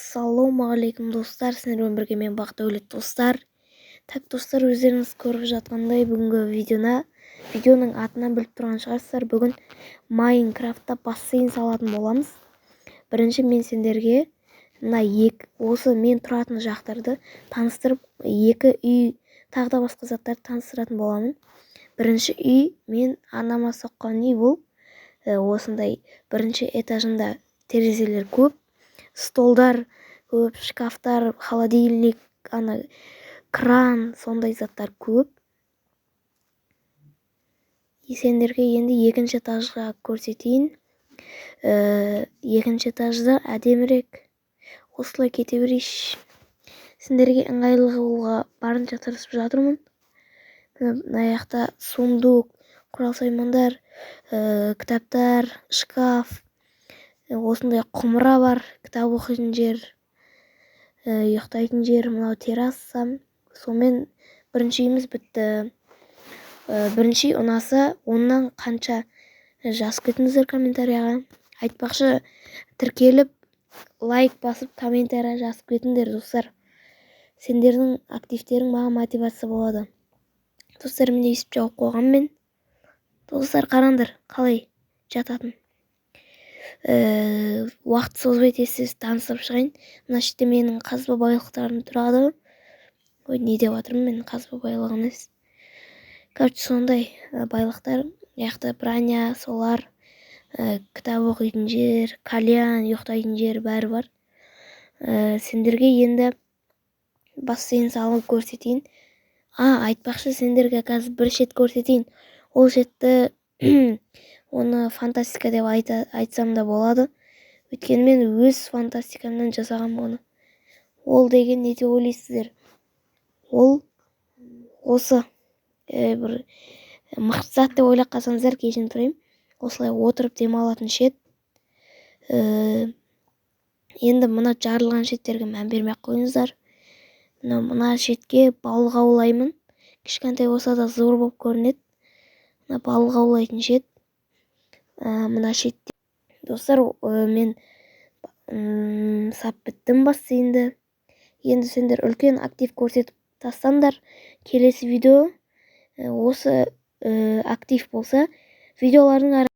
Ассалаумағалейкум достар, сіздермен бірге мен Бақдәулет достар. Так достар, өздеріңіз көріп жатқандай бүгінгі видеоның атынан біліп тұрған шығарсыздар. Бүгін Майнкрафтта бассейн салатын боламыз. Бірінші мен сендерге осы мен тұратын жақтарды таныстырып, екі үй тағы да басқа заттарды таныстыратын боламын. Бірінші үй мен анама соққан үй бұл. Осындай бірінші этажында терезелер көп, столдар көп, шкафтар, холодильник, кран, сондай заттар көп. Сендерге енді екінші этажға көрсетейін. Екінші этажда әдемірек. Осылай кете берейінші. Сендерге ыңғайлығыға барынша тырысып жатырмын. Мына жақта сундук, құрал-саймандар, кітаптар, шкаф, осындай құмыра бар, кітап оқитын жер, ұйықтайтын жер, мынау терраса. Сонымен бірінші үйіміз бітті. Бірінші ұнаса, оннан қанша жазып кетіңіздер комментарияға. Айтпақшы, тіркеліп, лайк басып, комментария жазып кетіңдер, достар. Сендердің активтерің маған мотивация болады. Достар, мен есіп жауып қойғанмен. Достар, қараңдар, қалай жататын. Уақыт созбай тез таныстырып шығайын. Мына шетте менің қазба байлықтарым тұрады. Ой, не деп жатырмын мен, қазба байлығы емес. Короче, сондай байлықтар. Яқты броня, солар, кітап оқитын жер, кальян, ұйықтайтын жер бәрі бар. Сендерге енді бассейн салып көрсетейін. Айтпақшы, сендерге қазір бір шет көрсетейін. Ол шетті оны фантастика деп айтсам да болады. Өйткені мен өз фантастикамнан жасаған оны. Ол деген не деп ойлайсыздар? Ол осы бір мықты зат деп ойлап қалсаңыздар, кешірім сұраймын. Осылай отырып демалатын шет. Енді мына жарылған шеттерге мән бермей қойыңыздар. Мына шетке балық аулаймын. Кішкентай болса да зор болып көрінеді. Мына балық аулайтын шет. Мына шетте. Достар, мен сап біттім бассейнді. Енді сендер үлкен актив көрсетіп тастаңдар. Келесі видео осы актив болса, видеолардың